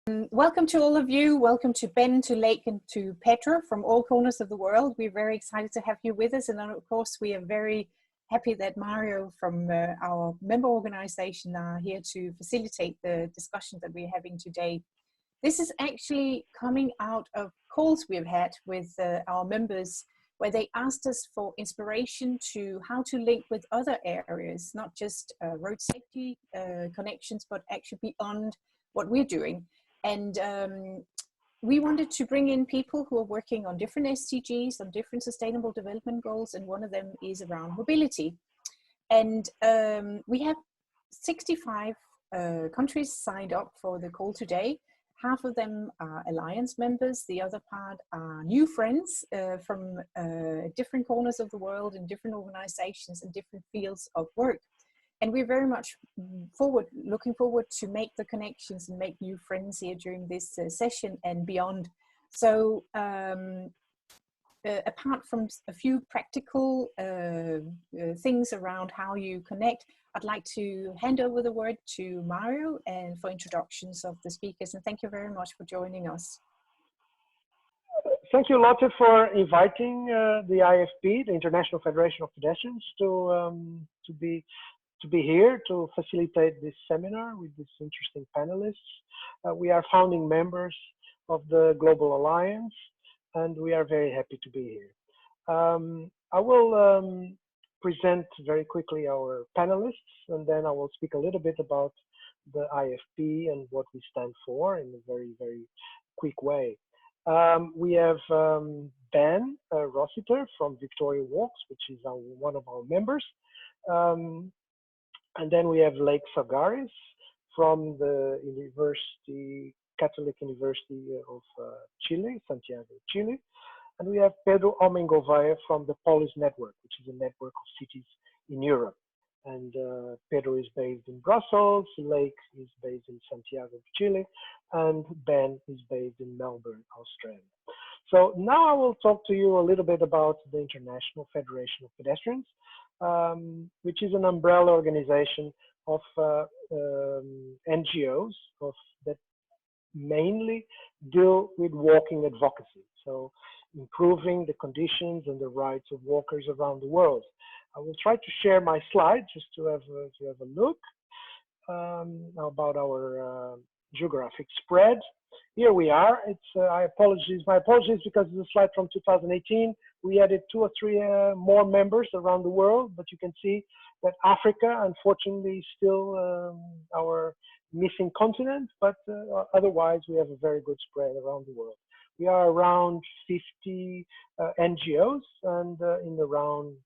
Welcome to all of you. Welcome to Ben, to Lake, and to Petra from all corners of the world. We're very excited to have you with us. And of course, we are very happy that Mario from our member organization are here to facilitate the discussion that we're having today. This is actually coming out of calls we've had with our members, where they asked us for inspiration to how to link with other areas, not just road safety connections, but actually beyond what we're doing. And we wanted to bring in people who are working on different SDGs, on different sustainable development goals, and one of them is around mobility. And we have 65 countries signed up for the call today. Half of them are alliance members, the other part are new friends from different corners of the world and different organizations and different fields of work. And we're very much looking forward to make the connections and make new friends here during this session and beyond. So apart from a few practical things around how you connect, I'd like to hand over the word to Mario and for introductions of the speakers. And thank you very much for joining us. Thank you, Lotte, for inviting the IFP, the International Federation of Pedestrians, to be here to facilitate this seminar with these interesting panelists. We are founding members of the Global Alliance, and we are very happy to be here. I will present very quickly our panelists, and then I will speak a little bit about the IFP and what we stand for in a very, very quick way. We have Ben Rossiter from Victoria Walks, which is one of our members. And then we have Lake Sagaris from the Catholic University of Chile, Santiago, Chile. And we have Pedro Homem-Gouveia from the Polis Network, which is a network of cities in Europe. And Pedro is based in Brussels, Lake is based in Santiago, Chile, and Ben is based in Melbourne, Australia. So now I will talk to you a little bit about the International Federation of Pedestrians, which is an umbrella organization of NGOs that mainly deal with walking advocacy, so improving the conditions and the rights of walkers around the world. I will try to share my slide just to have a look about our geographic spread. Here we are. My apologies because it's a slide from 2018. We added 2 or 3 more members around the world, but you can see that Africa, unfortunately, is still our missing continent, but otherwise we have a very good spread around the world. We are around 50 NGOs and in around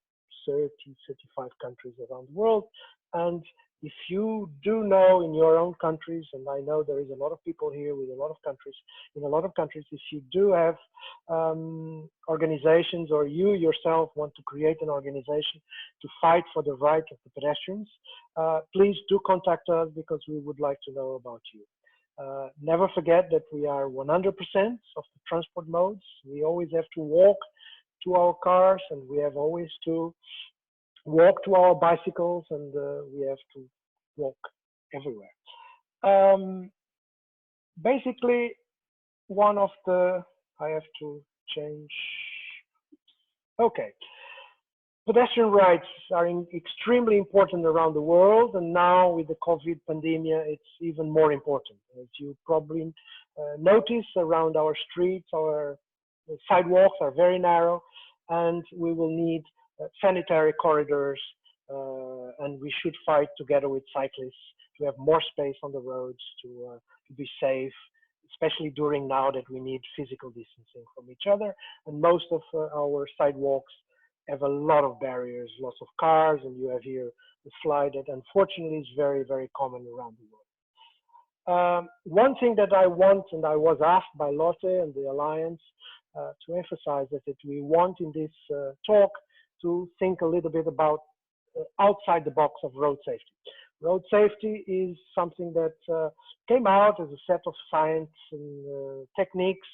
30, 35 countries around the world. And if you do know in your own countries, and I know there is a lot of people here with a lot of countries, in a lot of countries, if you do have organizations or you yourself want to create an organization to fight for the rights of the pedestrians, please do contact us because we would like to know about you. Never forget that we are 100% of the transport modes. We always have to walk to our cars, and we have always to walk to our bicycles, and we have to walk everywhere. Basically, I have to change. Okay. Pedestrian rights are extremely important around the world, and now with the COVID pandemic, it's even more important. As you probably notice, around our streets, our sidewalks are very narrow, and we will need sanitary corridors, and we should fight together with cyclists to have more space on the roads, to be safe, especially during now that we need physical distancing from each other. And most of our sidewalks have a lot of barriers, lots of cars, and you have here the slide that unfortunately is very, very common around the world. One thing that I want, and I was asked by Lotte and the Alliance to emphasize, that we want in this talk to think a little bit about outside the box of road safety. Road safety is something that came out as a set of science and techniques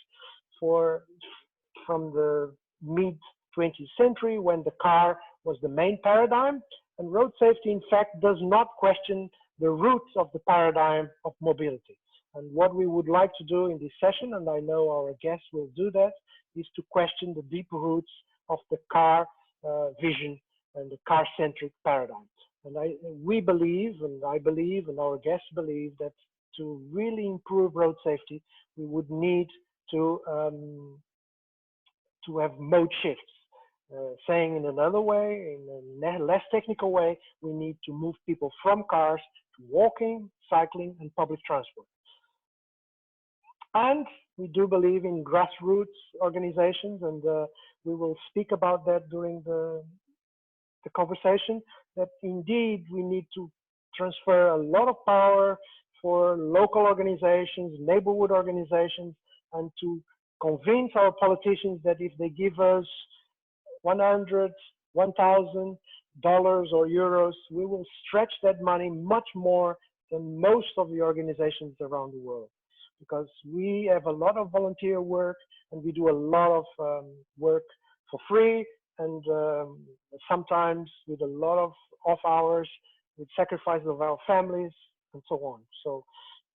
from the mid-20th century, when the car was the main paradigm. And road safety, in fact, does not question the roots of the paradigm of mobility. And what we would like to do in this session, and I know our guests will do that, is to question the deep roots of the car vision and the car-centric paradigm. And we believe, and I believe, and our guests believe, that to really improve road safety, we would need to have mode shifts. Saying in another way, in a less technical way, we need to move people from cars to walking, cycling, and public transport. And we do believe in grassroots organizations, and we will speak about that during the conversation, that indeed we need to transfer a lot of power for local organizations, neighborhood organizations, and to convince our politicians that if they give us $100, $1,000 or euros, we will stretch that money much more than most of the organizations around the world. Because we have a lot of volunteer work, and we do a lot of work for free, and sometimes with a lot of off hours, with sacrifice of our families, and so on. So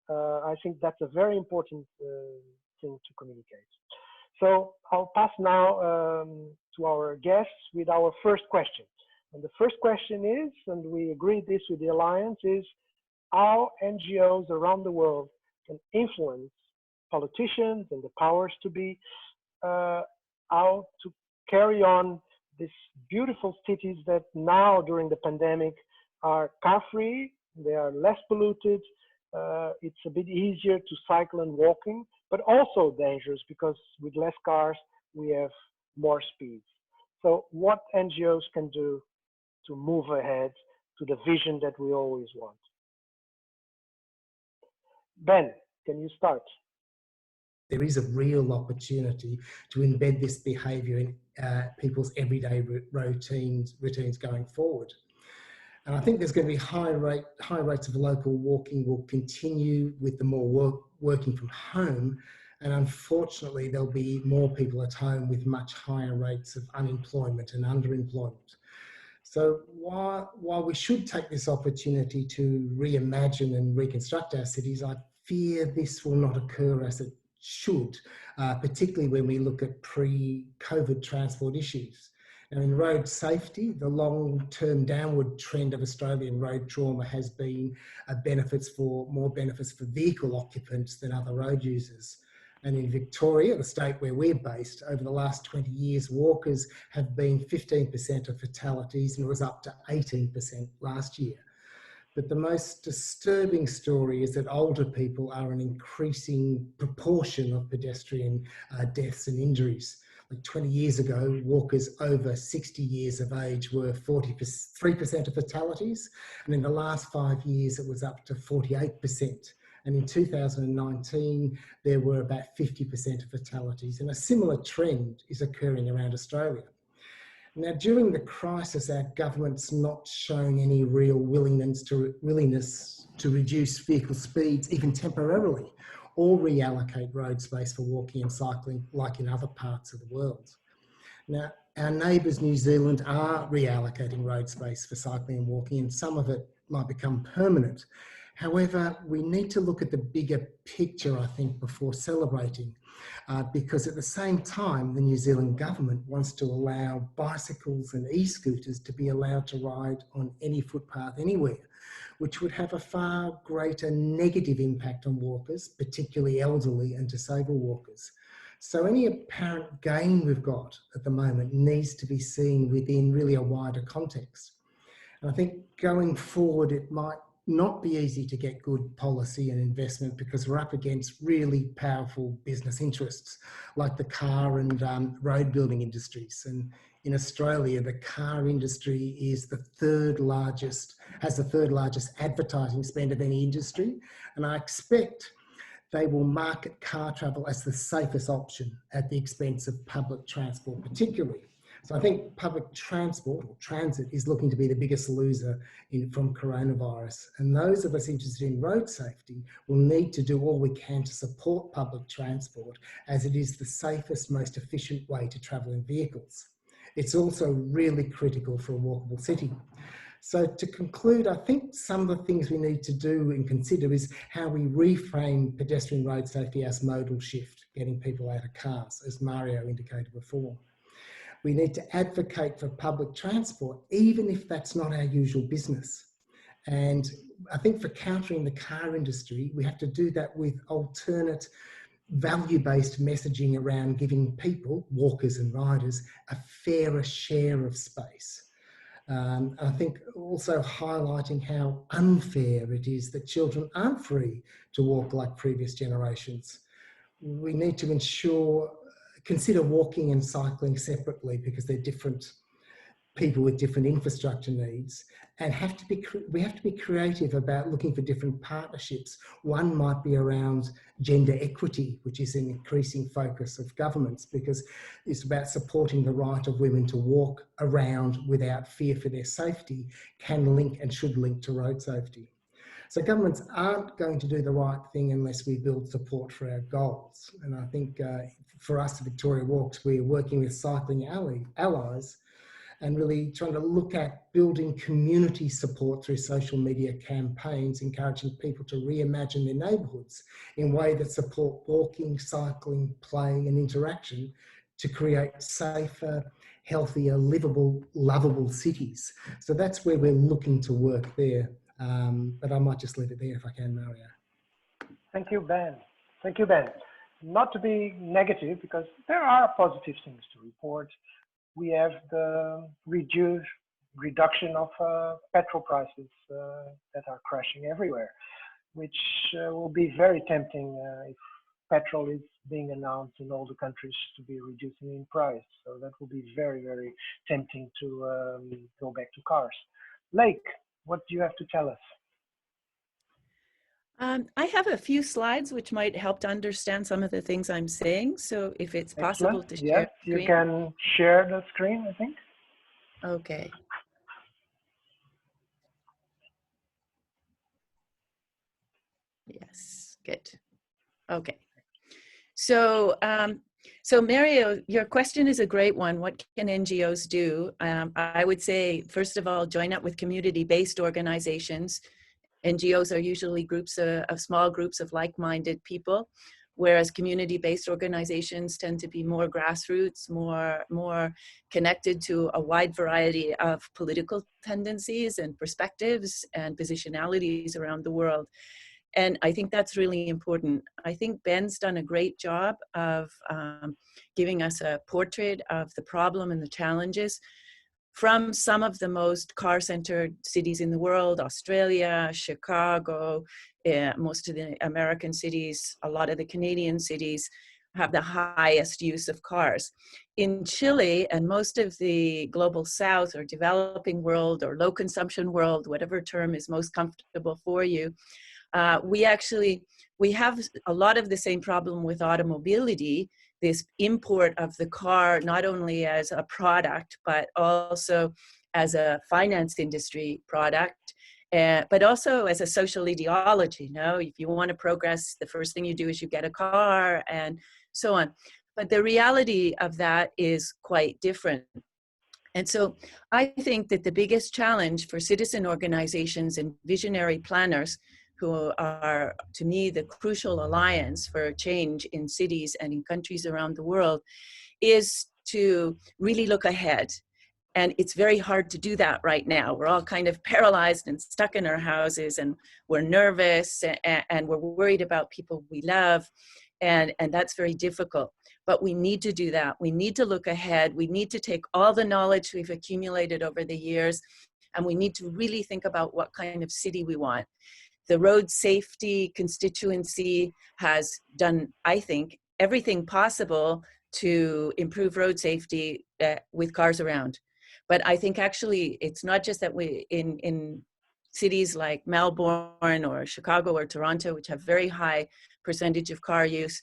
I think that's a very important thing to communicate. So I'll pass now to our guests with our first question. And the first question is, and we agreed this with the Alliance, is how NGOs around the world can influence politicians and the powers to be, how to carry on these beautiful cities that now during the pandemic are car-free, they are less polluted, it's a bit easier to cycle and walking, but also dangerous because with less cars we have more speeds. So what NGOs can do to move ahead to the vision that we always want? Ben, can you start? There is a real opportunity to embed this behaviour in people's everyday routines going forward. And I think there's going to be high rates of local walking will continue with the more working from home. And unfortunately, there'll be more people at home with much higher rates of unemployment and underemployment. So while we should take this opportunity to reimagine and reconstruct our cities, I fear this will not occur as it should, particularly when we look at pre-COVID transport issues. Now, in road safety, the long-term downward trend of Australian road trauma has been more benefits for vehicle occupants than other road users. And in Victoria, the state where we're based, over the last 20 years, walkers have been 15% of fatalities, and it was up to 18% last year. But the most disturbing story is that older people are an increasing proportion of pedestrian deaths and injuries. Like 20 years ago, walkers over 60 years of age were 43% of fatalities, and in the last 5 years it was up to 48%. And in 2019, there were about 50% of fatalities, and a similar trend is occurring around Australia. Now, during the crisis, our government's not shown any real willingness to reduce vehicle speeds, even temporarily, or reallocate road space for walking and cycling like in other parts of the world. Now, our neighbours, New Zealand, are reallocating road space for cycling and walking, and some of it might become permanent. However, we need to look at the bigger picture, I think, before celebrating, because at the same time, the New Zealand government wants to allow bicycles and e-scooters to be allowed to ride on any footpath anywhere, which would have a far greater negative impact on walkers, particularly elderly and disabled walkers. So any apparent gain we've got at the moment needs to be seen within really a wider context. And I think going forward, it might not be easy to get good policy and investment because we're up against really powerful business interests like the car and road building industries. And in Australia, the car industry is has the third largest advertising spend of any industry. And I expect they will market car travel as the safest option at the expense of public transport particularly. So I think public transport or transit is looking to be the biggest loser from coronavirus. And those of us interested in road safety will need to do all we can to support public transport as it is the safest, most efficient way to travel in vehicles. It's also really critical for a walkable city. So to conclude, I think some of the things we need to do and consider is how we reframe pedestrian road safety as modal shift, getting people out of cars, as Mario indicated before. We need to advocate for public transport, even if that's not our usual business. And I think for countering the car industry, we have to do that with alternate value-based messaging around giving people, walkers and riders, a fairer share of space. I think also highlighting how unfair it is that children aren't free to walk like previous generations. We need to consider walking and cycling separately because they're different people with different infrastructure needs, and we have to be creative about looking for different partnerships. One might be around gender equity, which is an increasing focus of governments because it's about supporting the right of women to walk around without fear for their safety, can link and should link to road safety. So governments aren't going to do the right thing unless we build support for our goals. And I think for us at Victoria Walks, we're working with cycling allies and really trying to look at building community support through social media campaigns, encouraging people to reimagine their neighbourhoods in ways that support walking, cycling, play and interaction to create safer, healthier, livable, lovable cities. So that's where we're looking to work there. But I might just leave it there if I can, Mario. Thank you, Ben. Thank you, Ben. Not to be negative, because there are positive things to report. We have the reduction of petrol prices that are crashing everywhere, which will be very tempting if petrol is being announced in all the countries to be reducing in price. So that will be very, very tempting to go back to cars. Lake, what do you have to tell us? I have a few slides which might help to understand some of the things I'm saying. So if it's possible to share. Yes, you can share the screen, I think. Okay. Yes, good. Okay. So, so Mario, your question is a great one. What can NGOs do? I would say, first of all, join up with community-based organizations. NGOs are usually groups of small groups of like-minded people, whereas community-based organizations tend to be more grassroots, more connected to a wide variety of political tendencies and perspectives and positionalities around the world. And I think that's really important. I think Ben's done a great job of giving us a portrait of the problem and the challenges from some of the most car-centered cities in the world: Australia, Chicago, most of the American cities, a lot of the Canadian cities have the highest use of cars. In Chile and most of the global south or developing world or low consumption world, whatever term is most comfortable for you, we have a lot of the same problem with automobility, this import of the car, not only as a product, but also as a finance industry product, but also as a social ideology. You know, if you want to progress, the first thing you do is you get a car and so on. But the reality of that is quite different. And so I think that the biggest challenge for citizen organizations and visionary planners, who are, to me, the crucial alliance for change in cities and in countries around the world, is to really look ahead. And it's very hard to do that right now. We're all kind of paralyzed and stuck in our houses, and we're nervous, and we're worried about people we love, and that's very difficult. But we need to do that. We need to look ahead. We need to take all the knowledge we've accumulated over the years, and we need to really think about what kind of city we want. The road safety constituency has done, I think, everything possible to improve road safety with cars around. But I think actually it's not just that we, in cities like Melbourne or Chicago or Toronto, which have very high percentage of car use,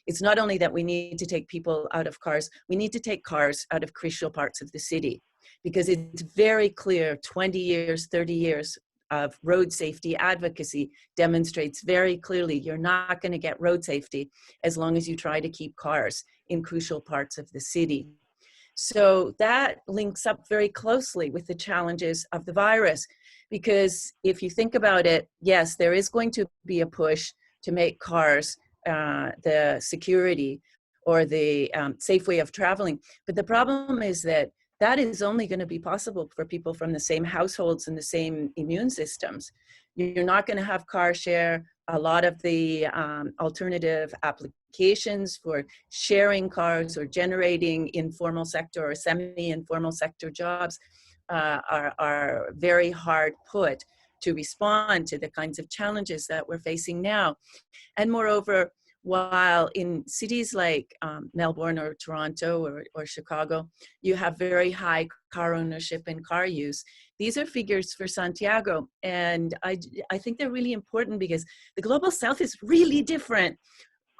it's not only that we need to take people out of cars, we need to take cars out of crucial parts of the city. Because it's very clear, 20 years, 30 years of road safety advocacy demonstrates very clearly you're not going to get road safety as long as you try to keep cars in crucial parts of the city. So that links up very closely with the challenges of the virus, because if you think about it, yes, there is going to be a push to make cars the security or the safe way of traveling. But the problem is that that is only going to be possible for people from the same households and the same immune systems. You're not going to have car share. A lot of the alternative applications for sharing cars or generating informal sector or semi-informal sector jobs are very hard put to respond to the kinds of challenges that we're facing now. And moreover, while in cities like Melbourne or Toronto or Chicago, you have very high car ownership and car use, these are figures for Santiago. And I think they're really important because the global south is really different.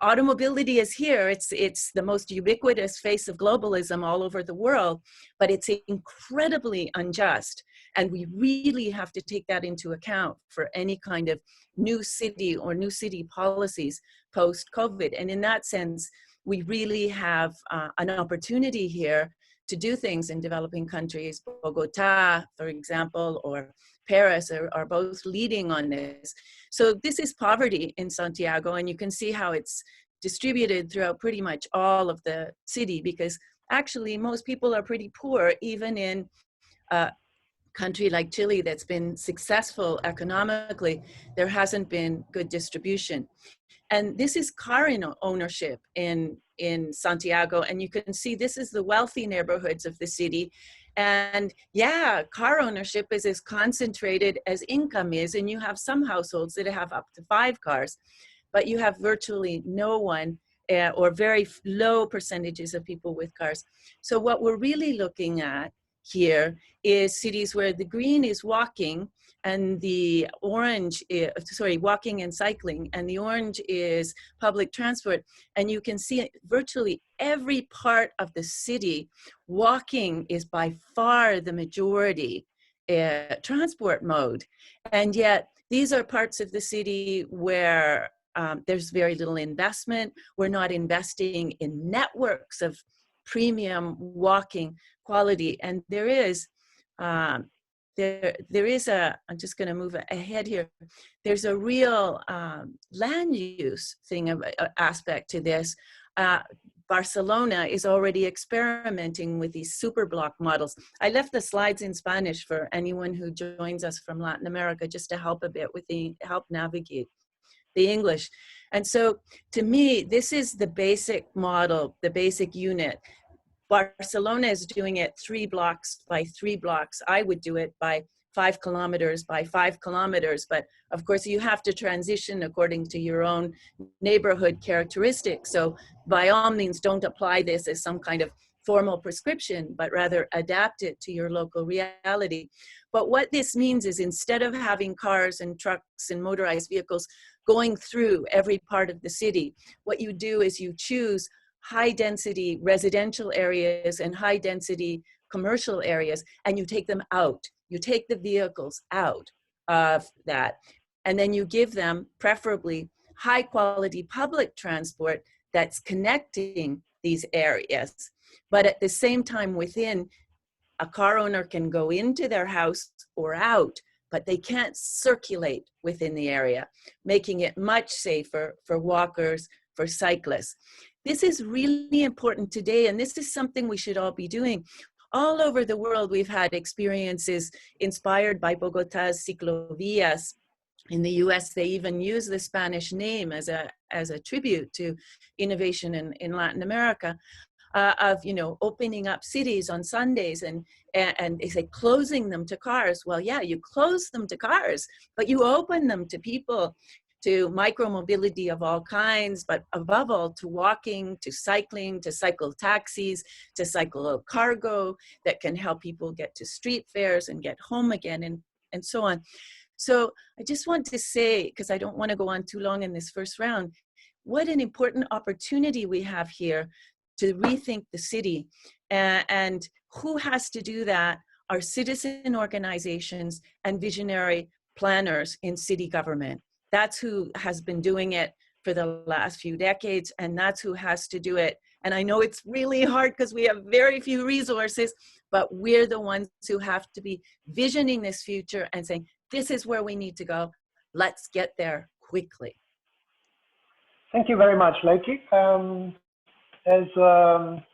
Automobility is here. It's the most ubiquitous face of globalism all over the world, but it's incredibly unjust. And we really have to take that into account for any kind of new city or new city policies post-COVID. And in that sense, we really have an opportunity here to do things in developing countries. Bogota, for example, or Paris are both leading on this. So this is poverty in Santiago, and you can see how it's distributed throughout pretty much all of the city, because actually most people are pretty poor, even in a country like Chile that's been successful economically. There hasn't been good distribution. And this is car ownership in Santiago. And you can see this is the wealthy neighborhoods of the city. And yeah, car ownership is as concentrated as income is. And you have some households that have up to 5 cars, but you have virtually no one or very low percentages of people with cars. So what we're really looking at here is cities where the green is walking and the orange is, walking and cycling, and the orange is public transport. And you can see virtually every part of the city, walking is by far the majority transport mode. And yet these are parts of the city where there's very little investment. We're not investing in networks of premium walking quality. And there is I'm just going to move ahead here. There's a real land use aspect to this. Barcelona is already experimenting with these super block models. I left the slides in Spanish for anyone who joins us from Latin America, just to help a bit with help navigate the English. And so to me, this is the basic model, the basic unit. Barcelona is doing it 3 blocks by 3 blocks. I would do it by 5 kilometers by 5 kilometers. But of course, you have to transition according to your own neighborhood characteristics. So by all means, don't apply this as some kind of formal prescription, but rather adapt it to your local reality. But what this means is, instead of having cars and trucks and motorized vehicles going through every part of the city, what you do is you choose high density residential areas and high density commercial areas, and you take them out. You take the vehicles out of that. And then you give them preferably high quality public transport that's connecting these areas. But at the same time, within, a car owner can go into their house or out, but they can't circulate within the area, making it much safer for walkers, for cyclists. This is really important today, and this is something we should all be doing. All over the world, we've had experiences inspired by Bogota's ciclovías. In the US, they even use the Spanish name as a tribute to innovation in Latin America, of opening up cities on Sundays and they say closing them to cars. Well, yeah, you close them to cars, but you open them to people, to micromobility of all kinds, but above all to walking, to cycle taxis, to cycle cargo that can help people get to street fairs and get home again, and so on. So I just want to say, because I don't want to go on too long in this first round, what an important opportunity we have here to rethink the city. And who has to do that are citizen organizations and visionary planners in city government. That's who has been doing it for the last few decades, and that's who has to do it And I know it's really hard because we have very few resources, but we're the ones who have to be visioning this future and saying, this is where we need to go. Let's get there quickly. Thank you very much, Leiki. As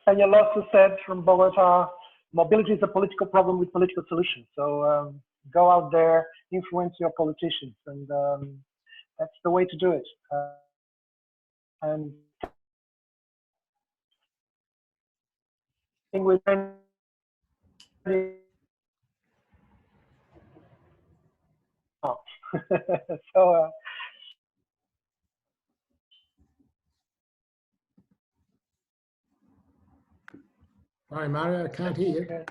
Panelists said from Bogota, mobility is a political problem with political solutions. So go out there, influence your politicians, and that's the way to do it. And I think we're so Sorry, Mario, I can't hear you.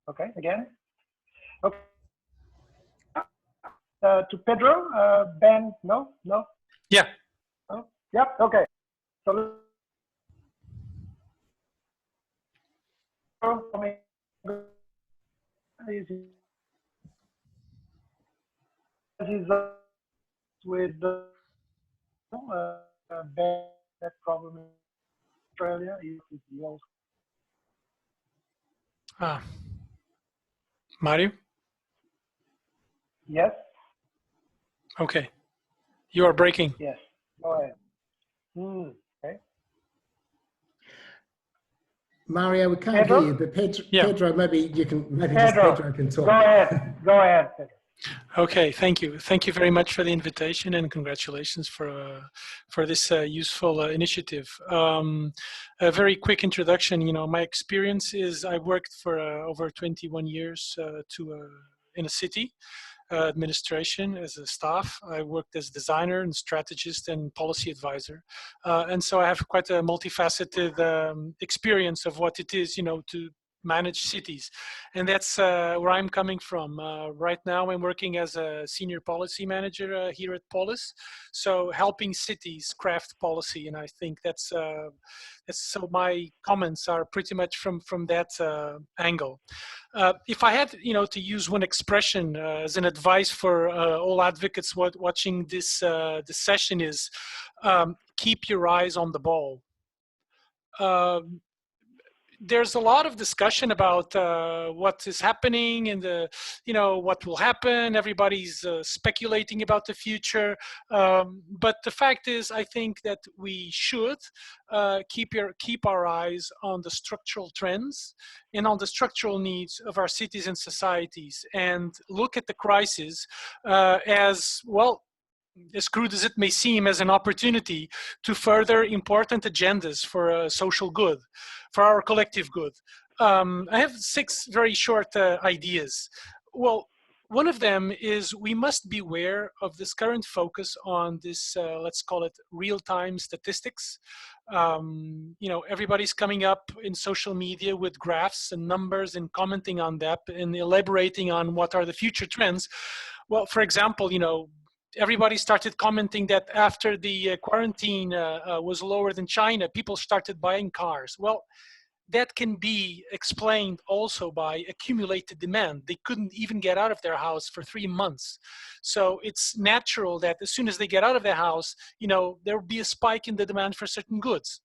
Okay, again. Okay. To Pedro, Ben, no? Yeah. Oh, yeah, okay. So with Ben, that problem in Australia is the old. Mario? Yes? Okay. You are breaking. Yes, go ahead. Okay. Mario, we can't Pedro? hear you, but Yeah. Pedro, maybe you can, Pedro, Pedro can talk. Go ahead, Pedro. Okay, thank you. Thank you very much for the invitation and congratulations for this useful initiative. A very quick introduction. You know, my experience is I worked for over 21 years in a city administration as a staff. I worked as designer and strategist and policy advisor, and so I have quite a multifaceted experience of what it is, you know, to manage cities, and that's where I'm coming from. Right now I'm working as a senior policy manager here at Polis, so helping cities craft policy, and I think that's so my comments are pretty much from that angle. If I had, you know, to use one expression as an advice for all advocates watching this this session is keep your eyes on the ball. There's a lot of discussion about what is happening and you know, what will happen. Everybody's speculating about the future, but the fact is, I think that we should keep our eyes on the structural trends and on the structural needs of our cities and societies, and look at the crisis as well, as crude as it may seem, as an opportunity to further important agendas for social good, for our collective good. I have 6 very short ideas. Well, one of them is we must beware of this current focus on this, let's call it real-time statistics. You know, everybody's coming up in social media with graphs and numbers and commenting on that and elaborating on what are the future trends. Well, for example, you know, everybody started commenting that after the quarantine was lowered in China, people started buying cars. Well, that can be explained also by accumulated demand. They couldn't even get out of their house for 3 months. So it's natural that as soon as they get out of their house, you know, there will be a spike in the demand for certain goods.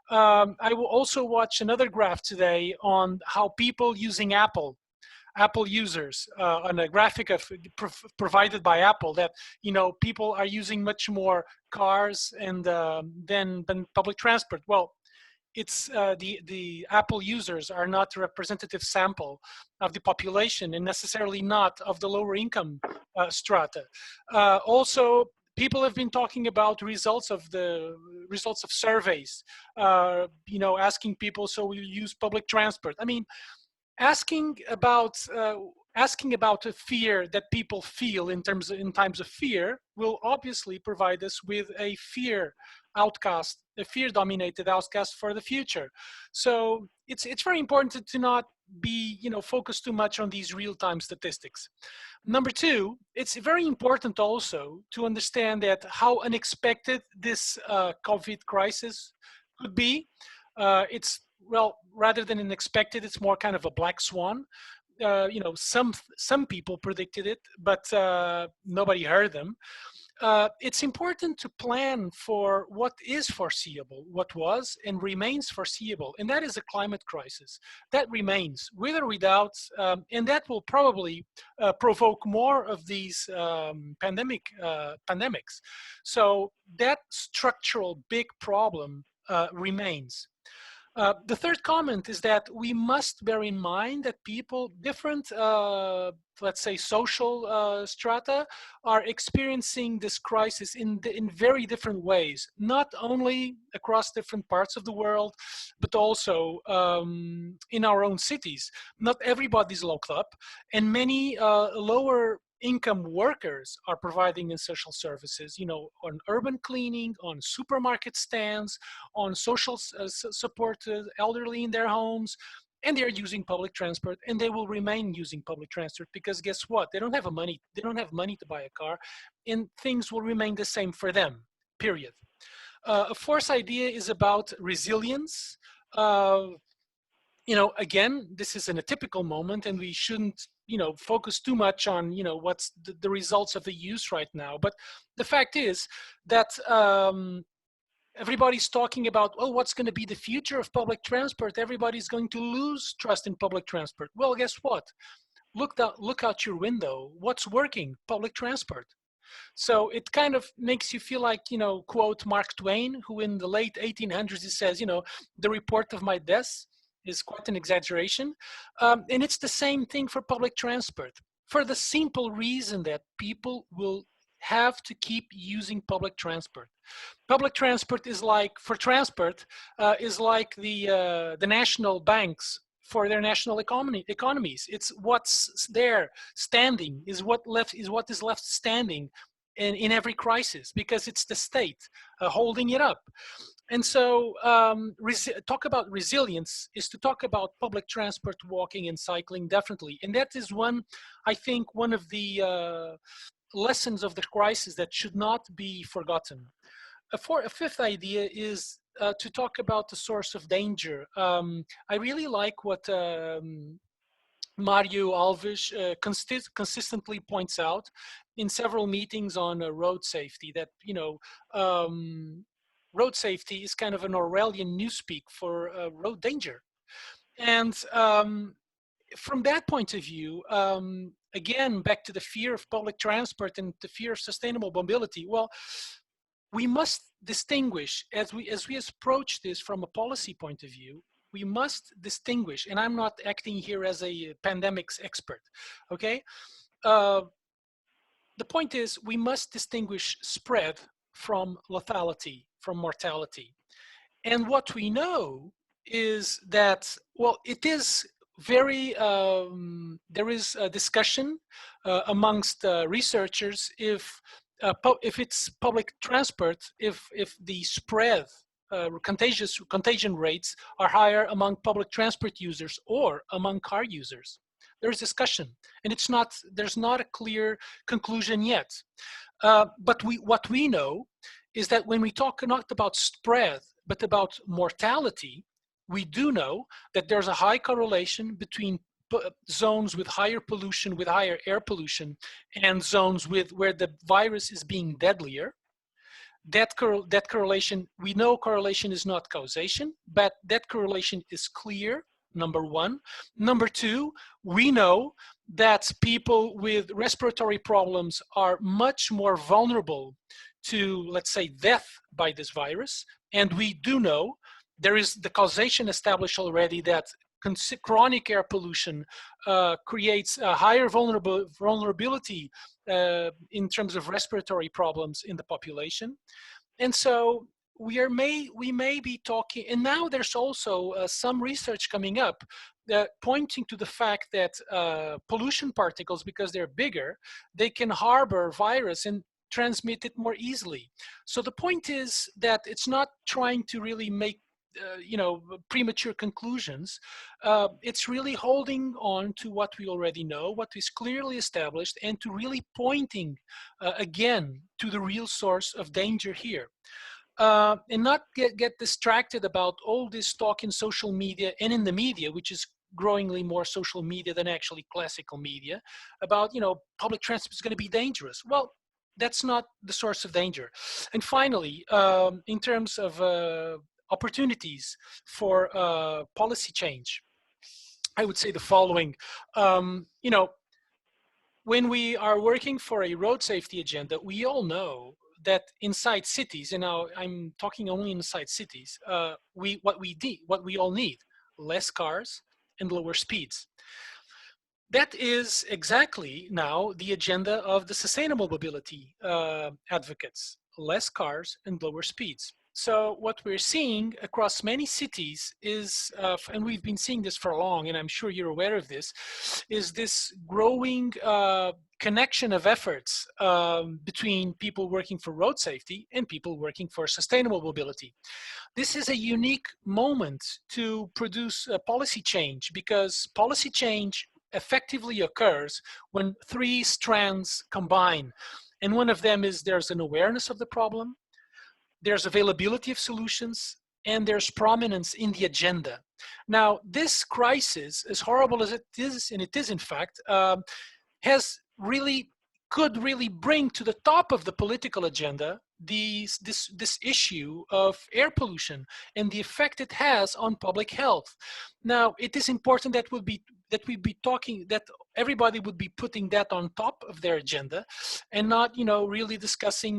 I will also watch another graph today on how people using Apple users on a graphic of provided by Apple, that, you know, people are using much more cars and than public transport. Well, it's the Apple users are not a representative sample of the population and necessarily not of the lower income strata. Also, people have been talking about results of surveys, you know, asking people, so we use public transport. I mean, asking about a fear that people feel in times of fear will obviously provide us with a fear-dominated outcast for the future. So it's very important to not be, you know, focused too much on these real-time statistics. Number 2, it's very important also to understand that how unexpected this COVID crisis could be. It's, well, rather than unexpected, it's more kind of a black swan. You know, some people predicted it, but nobody heard them. it's important to plan for what is foreseeable, what was and remains foreseeable, and that is a climate crisis. That remains, with or without, and that will probably provoke more of these pandemics. So that structural big problem remains. The third comment is that we must bear in mind that people, different, let's say, social strata, are experiencing this crisis in very different ways, not only across different parts of the world, but also in our own cities. Not everybody's locked up, and many lower income workers are providing in social services, you know, on urban cleaning, on supermarket stands, on social support to elderly in their homes, and they're using public transport, and they will remain using public transport because guess what? They don't have money to buy a car, and things will remain the same for them, period. A fourth idea is about resilience. You know, again, this is in a typical moment, and we shouldn't, you know, focus too much on, you know, what's the results of the use right now. But the fact is that everybody's talking about, oh, what's going to be the future of public transport? Everybody's going to lose trust in public transport. Well, guess what? Look out your window. What's working? Public transport. So it kind of makes you feel like, you know, quote Mark Twain, who in the late 1800s, he says, you know, the report of my death is quite an exaggeration. And it's the same thing for public transport, for the simple reason that people will have to keep using public transport. Public transport is like, for transport, is like the national banks for their national economies. It's what's there standing, is what is left standing in every crisis, because it's the state holding it up. And so talk about resilience is to talk about public transport, walking and cycling, definitely. And that is I think one of the lessons of the crisis that should not be forgotten. A fifth idea is to talk about the source of danger. I really like what Mario Alves consistently points out in several meetings on road safety, that, you know, road safety is kind of an Orwellian newspeak for road danger. And from that point of view, again, back to the fear of public transport and the fear of sustainable mobility, well, we must distinguish, as we approach this from a policy point of view, we must distinguish, and I'm not acting here as a pandemics expert, okay? The point is, we must distinguish spread from lethality, from mortality. And what we know is that, well, it is very, there is a discussion amongst researchers if it's public transport, if the spread, contagion rates are higher among public transport users or among car users. There's discussion, and there's not a clear conclusion yet. But what we know is that when we talk not about spread, but about mortality, we do know that there's a high correlation between zones with higher pollution, with higher air pollution, and zones where the virus is being deadlier. That correlation, we know correlation is not causation, but that correlation is clear, number one. Number two, we know that people with respiratory problems are much more vulnerable to, let's say, death by this virus. And we do know there is the causation established already that chronic air pollution creates a higher vulnerability in terms of respiratory problems in the population. And so we may be talking, and now there's also some research coming up pointing to the fact that pollution particles, because they're bigger, they can harbor virus and transmit it more easily. So the point is that it's not trying to really make premature conclusions. It's really holding on to what we already know, what is clearly established, and to really pointing again to the real source of danger here. And not get distracted about all this talk in social media and in the media, which is growingly more social media than actually classical media, about, public transport is going to be dangerous. Well, that's not the source of danger. And finally, in terms of opportunities for policy change, I would say the following. You know, when we are working for a road safety agenda, we all know that inside cities, and now I'm talking only inside cities, what we all need, less cars and lower speeds. That is exactly now the agenda of the sustainable mobility advocates, less cars and lower speeds. So what we're seeing across many cities is, and we've been seeing this for long, and I'm sure you're aware of this, is this growing connection of efforts between people working for road safety and people working for sustainable mobility. This is a unique moment to produce a policy change, because policy change effectively occurs when three strands combine. And one of them is there's an awareness of the problem, there's availability of solutions, and there's prominence in the agenda. Now, this crisis, as horrible as it is, and it is in fact, could really bring to the top of the political agenda this issue of air pollution and the effect it has on public health. Now, it is important that everybody would be putting that on top of their agenda, and not, you know, really discussing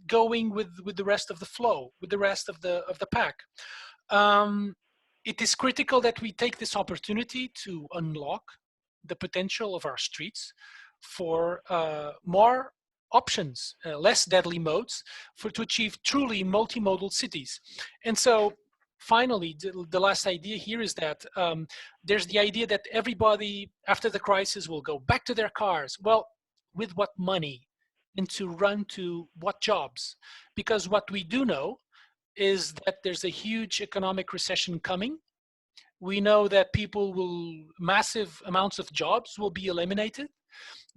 going with the rest of the flow, with the rest of the pack. It is critical that we take this opportunity to unlock the potential of our streets for more options, less deadly modes, to achieve truly multimodal cities. And so finally, the last idea here is that there's the idea that everybody after the crisis will go back to their cars. Well, with what money and to run to what jobs? Because what we do know is that there's a huge economic recession coming. We know that massive amounts of jobs will be eliminated.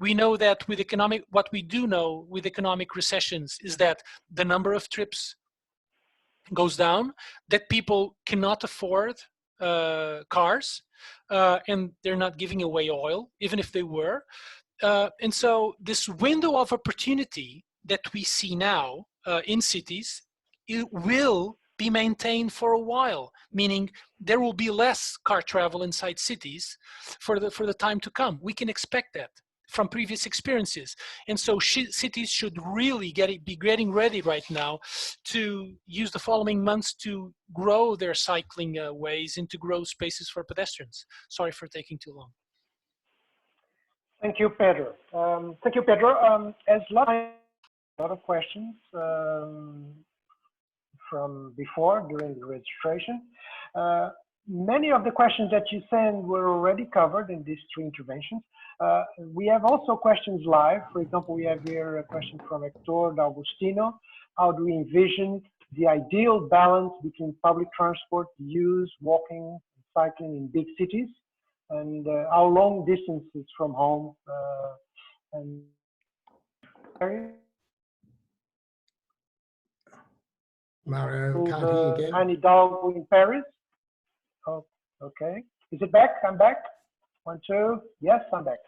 We know that what we do know with economic recessions is that the number of trips goes down, that people cannot afford cars, and they're not giving away oil, even if they were. And so this window of opportunity that we see now in cities, it will be maintained for a while, meaning there will be less car travel inside cities for the time to come. We can expect that from previous experiences. And so cities should really be getting ready right now to use the following months to grow their cycling ways and to grow spaces for pedestrians. Sorry for taking too long. Thank you, Pedro. Thank you, Pedro. As a lot of questions from before, during the registration. Many of the questions that you sent were already covered in these three interventions. We have also questions live. For example, we have here a question from Hector D'Agostino. How do we envision the ideal balance between public transport use, walking, cycling in big cities, and how long distances from home and Mario, can't hear you again. Anne Hidalgo in Paris. Oh, okay. Is it back? I'm back. 1, 2. Yes, I'm back.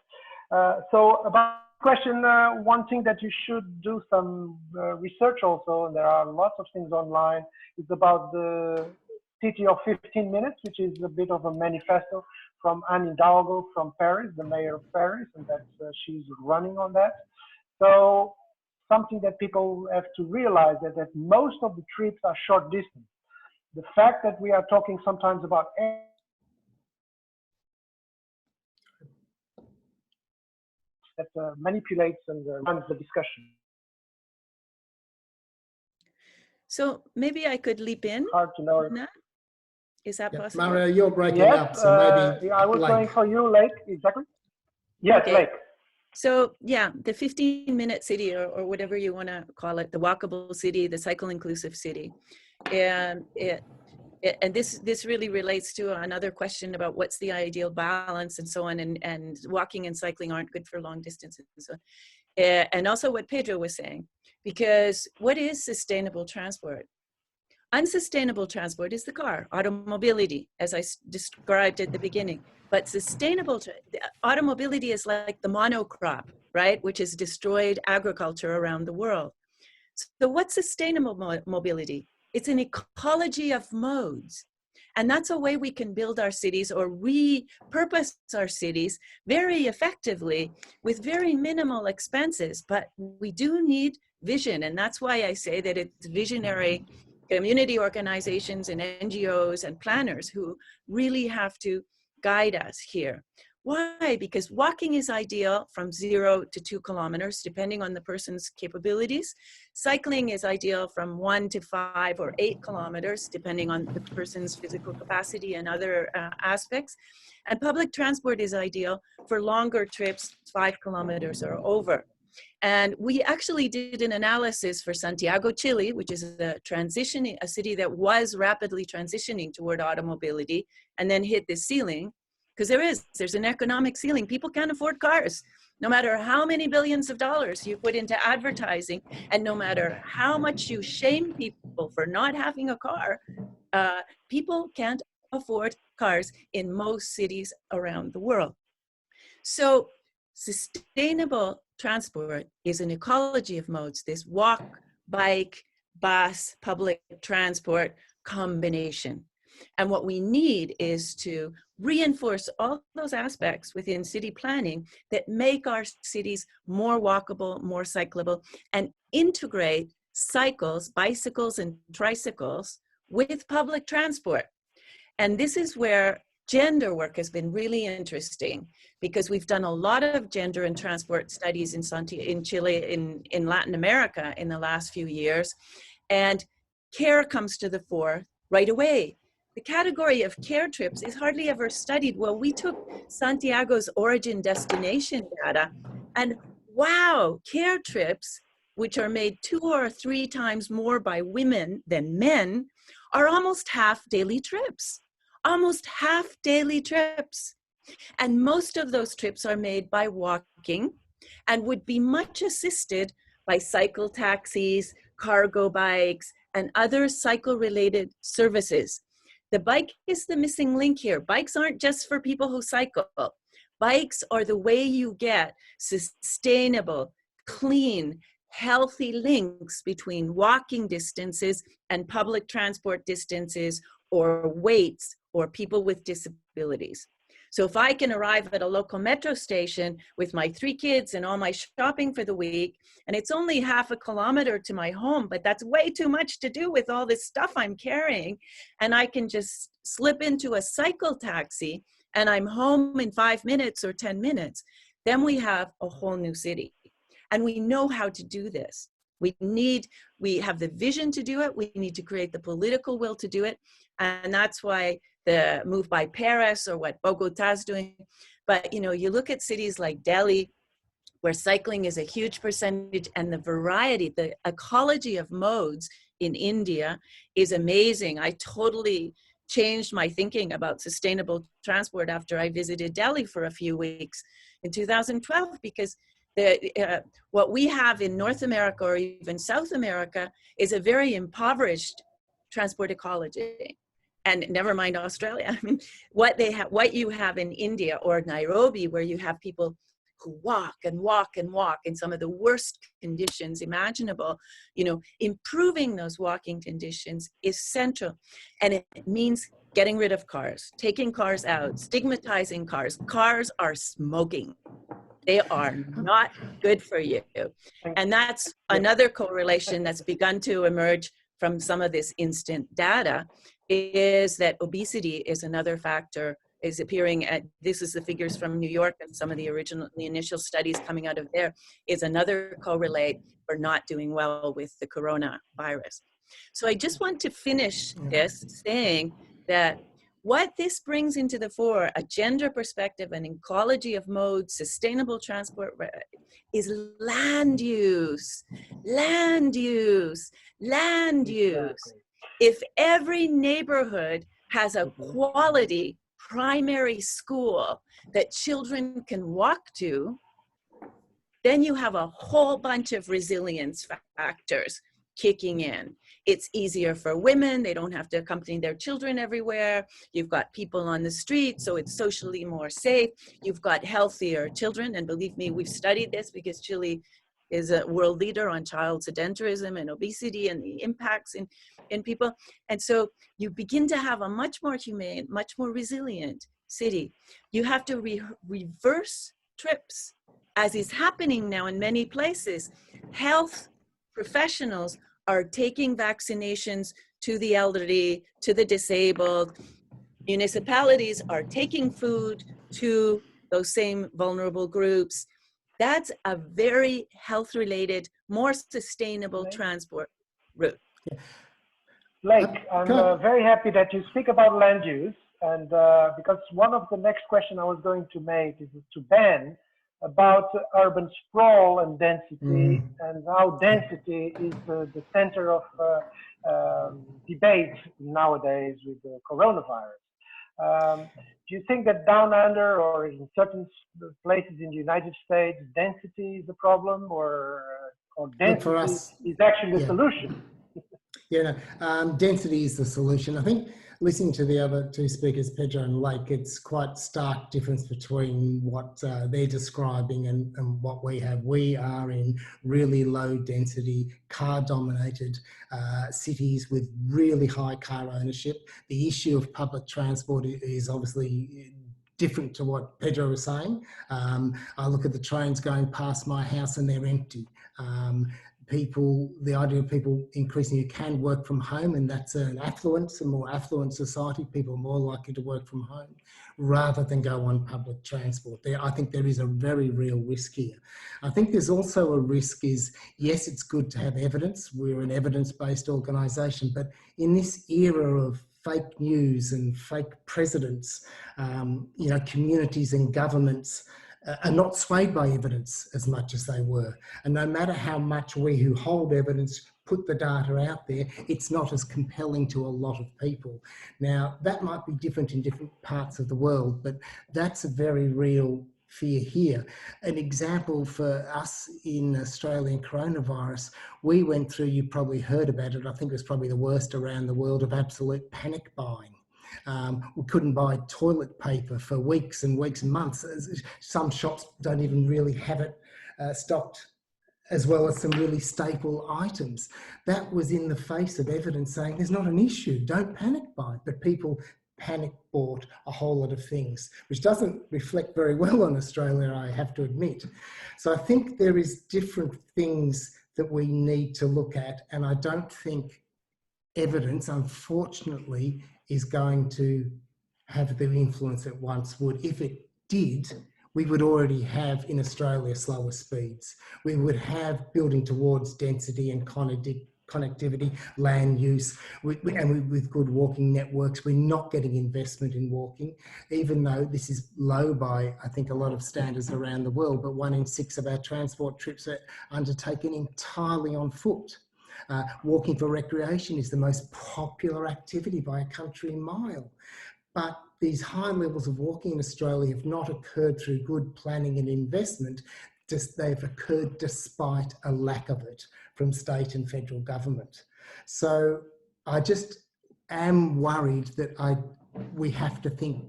So about the question, one thing that you should do some research also, and there are lots of things online, is about the city of 15 minutes, which is a bit of a manifesto from Anne Hidalgo from Paris, the mayor of Paris, and that she's running on that. So something that people have to realize that most of the trips are short distance. The fact that we are talking sometimes about that manipulates and runs the discussion. So maybe I could leap in. Hard to know. Is that possible? Mario, you're breaking yes, up, so maybe I was Lake. going for you, Lake, exactly. Yes, Okay. Lake. So yeah, the 15-minute city, or whatever you want to call it, the walkable city, the cycle inclusive city. And this really relates to another question about what's the ideal balance and so on, and walking and cycling aren't good for long distances and so on. And also what Pedro was saying, because what is sustainable transport? Unsustainable transport is the car, automobility, as I described at the beginning. But sustainable automobility is like the monocrop. right? Which has destroyed agriculture around the world. So what's sustainable mobility? It's an ecology of modes. And that's a way we can build our cities or repurpose our cities very effectively with very minimal expenses. But we do need vision. And that's why I say that it's visionary community organizations and NGOs and planners who really have to guide us here. Why? Because walking is ideal from 0 to 2 kilometers, depending on the person's capabilities. Cycling is ideal from 1 to 5 or 8 kilometers, depending on the person's physical capacity and other aspects. And public transport is ideal for longer trips, 5 kilometers or over. And we actually did an analysis for Santiago, Chile, which is a city that was rapidly transitioning toward automobility and then hit the ceiling. Because there's an economic ceiling. People can't afford cars, no matter how many billions of dollars you put into advertising, and no matter how much you shame people for not having a car, people can't afford cars in most cities around the world. So sustainable transport is an ecology of modes, this walk, bike, bus, public transport combination. And what we need is to reinforce all those aspects within city planning that make our cities more walkable, more cyclable, and integrate cycles, bicycles and tricycles with public transport. And this is where gender work has been really interesting, because we've done a lot of gender and transport studies in Chile, in Latin America in the last few years. And care comes to the fore right away. The category of care trips is hardly ever studied. Well, we took Santiago's origin destination data, and wow, care trips, which are made 2 or 3 times more by women than men, are almost half daily trips. Almost half daily trips. And most of those trips are made by walking and would be much assisted by cycle taxis, cargo bikes, and other cycle-related services. The bike is the missing link here. Bikes aren't just for people who cycle. Bikes are the way you get sustainable, clean, healthy links between walking distances and public transport distances, or weights, or people with disabilities. So if I can arrive at a local metro station with my 3 kids and all my shopping for the week, and it's only half a kilometer to my home, but that's way too much to do with all this stuff I'm carrying, and I can just slip into a cycle taxi and I'm home in 5 minutes or 10 minutes, then we have a whole new city. And we know how to do this. We have the vision to do it. We need to create the political will to do it. And that's why the move by Paris, or what Bogota's doing. But you look at cities like Delhi, where cycling is a huge percentage, and the variety, the ecology of modes in India is amazing. I totally changed my thinking about sustainable transport after I visited Delhi for a few weeks in 2012, because what we have in North America or even South America is a very impoverished transport ecology. And never mind Australia. I mean, what you have in India or Nairobi, where you have people who walk and walk and walk in some of the worst conditions imaginable, improving those walking conditions is central. And it means getting rid of cars, taking cars out, stigmatizing cars. Cars are smoking. They are not good for you. And that's another correlation that's begun to emerge from some of this instant data, is that obesity is another factor, is appearing at, this is the figures from New York and some of the initial studies coming out of there, is another correlate for not doing well with the coronavirus. So I just want to finish this saying that what this brings into the fore, a gender perspective, an ecology of modes, sustainable transport, is land use, land use, land use. If every neighborhood has a quality primary school that children can walk to, then you have a whole bunch of resilience factors. kicking in. It's easier for women. They don't have to accompany their children everywhere. You've got people on the street, so it's socially more safe. You've got healthier children. And believe me, we've studied this because Chile is a world leader on child sedentarism and obesity and the impacts in people. And so you begin to have a much more humane, much more resilient city. You have to reverse trips, as is happening now in many places. Health professionals are taking vaccinations to the elderly, to the disabled. Municipalities are taking food to those same vulnerable groups. That's a very health-related, more sustainable transport route. Blake, I'm very happy that you speak about land use, and because one of the next question I was going to make is to Ben about urban sprawl and density, and how density is the center of debate nowadays with the coronavirus. Do you think that down under or in certain places in the United States, density is a problem, or density for us, is actually the solution? Yeah, no, density is the solution. I think listening to the other two speakers, Pedro and Lake, it's quite stark difference between what they're describing and what we have. We are in really low density, car dominated cities with really high car ownership. The issue of public transport is obviously different to what Pedro was saying. I look at the trains going past my house and they're empty. The idea of people increasingly can work from home, and that's a more affluent society. People are more likely to work from home rather than go on public transport. I think there is a very real risk here. I think there's also a risk is, yes, it's good to have evidence. We're an evidence-based organisation, but in this era of fake news and fake presidents, communities and governments are not swayed by evidence as much as they were. And no matter how much we who hold evidence put the data out there, it's not as compelling to a lot of people. Now, that might be different in different parts of the world, but that's a very real fear here. An example for us in Australian coronavirus, we went through, you probably heard about it, I think it was probably the worst around the world, of absolute panic buying. We couldn't buy toilet paper for weeks and weeks and months. Some shops don't even really have it stocked, as well as some really staple items. That was in the face of evidence saying there's not an issue, don't panic buy. But people panic bought a whole lot of things, which doesn't reflect very well on Australia, I have to admit. So I think there is different things that we need to look at, and I don't think evidence, unfortunately, is going to have the influence it once would. If it did, we would already have in Australia slower speeds. We would have building towards density and connectivity, land use, and with good walking networks. We're not getting investment in walking, even though this is low by, I think, a lot of standards around the world, but 1 in 6 of our transport trips are undertaken entirely on foot. Walking for recreation is the most popular activity by a country mile. But these high levels of walking in Australia have not occurred through good planning and investment. They've occurred despite a lack of it from state and federal government. So I just am worried that we have to think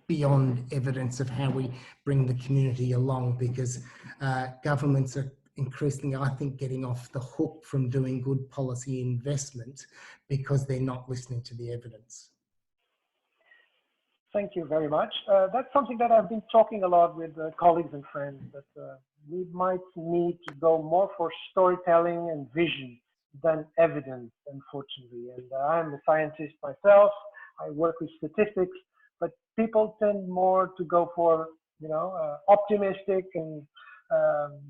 beyond evidence of how we bring the community along, because governments are increasingly, I think, getting off the hook from doing good policy investment because they're not listening to the evidence. Thank you very much. That's something that I've been talking a lot with colleagues and friends, that we might need to go more for storytelling and vision than evidence, unfortunately. And I'm a scientist myself. I work with statistics, but people tend more to go for, optimistic and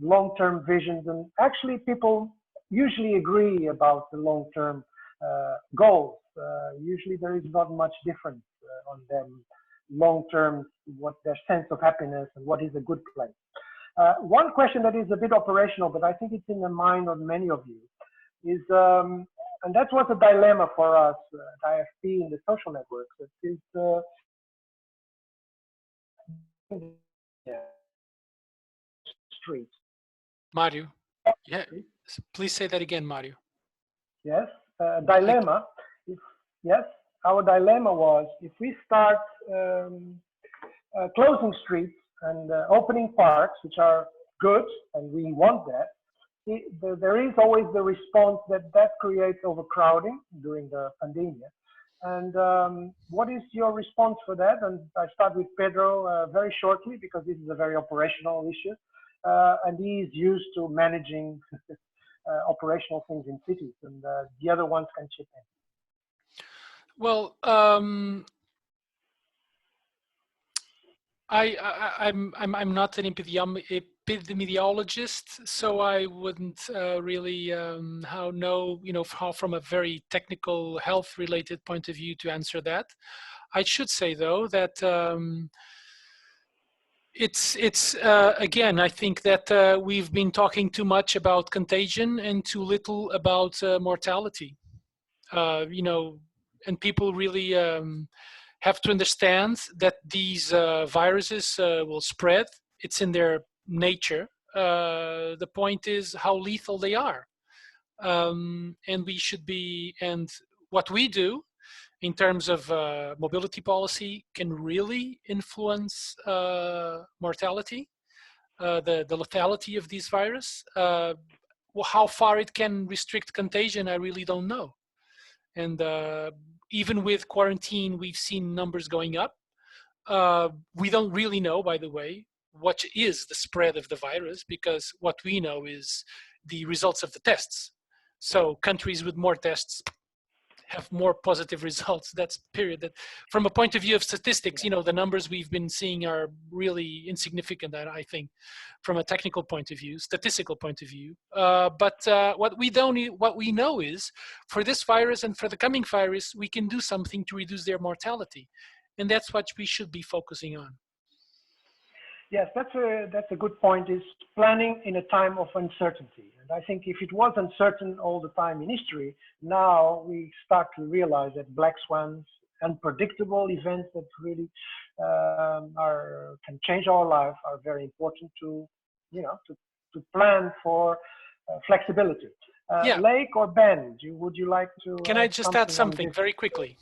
long-term visions. And actually, people usually agree about the long-term goals. Usually, there is not much difference on them long-term, what their sense of happiness and what is a good place. One question that is a bit operational, but I think it's in the mind of many of you, is, and that was a dilemma for us at IFP in the social networks, is street. Mario, yeah, please say that again, Mario. Yes, dilemma. Yes, our dilemma was if we start closing streets and opening parks, which are good, and we want that, there is always the response that creates overcrowding during the pandemic. And what is your response for that? And I start with Pedro very shortly, because this is a very operational issue. And he is used to managing operational things in cities, and the other ones can chip in. Well, I'm not an epidemiologist, so I wouldn't really know, how from a very technical health-related point of view to answer that. I should say though that it's again, I think that we've been talking too much about contagion and too little about mortality. And people really have to understand that these viruses will spread. It's in their nature. The point is how lethal they are. And we should be, and what we do in terms of mobility policy can really influence mortality, the lethality of these virus. How far it can restrict contagion, I really don't know. And even with quarantine, we've seen numbers going up. We don't really know, by the way, what is the spread of the virus, because what we know is the results of the tests. So countries with more tests have more positive results. That's period. That from a point of view of statistics, the numbers we've been seeing are really insignificant, I think, from a technical point of view, statistical point of view. But what we know is for this virus and for the coming virus, we can do something to reduce their mortality. And that's what we should be focusing on. Yes, that's a good point, is planning in a time of uncertainty. And I think if it was uncertain all the time in history, now we start to realize that black swans, unpredictable events that really can change our life, are very important to plan for flexibility. Yeah. Lake or Ben, would you like to? Can I just add something very quickly?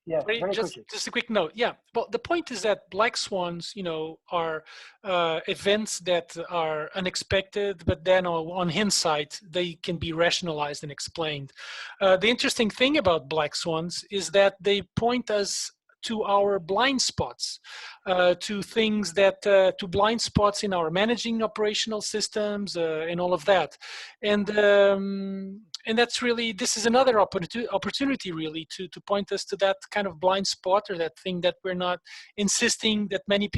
Yes, very quickly. Just a quick note. Yeah. Well, the point is that black swans, are events that are unexpected, but then on hindsight, they can be rationalized and explained. The interesting thing about black swans is that they point us to our blind spots, to things that, to blind spots in our managing operational systems and all of that. And that's really, this is another opportunity really to point us to that kind of blind spot, or that thing that we're not insisting, that many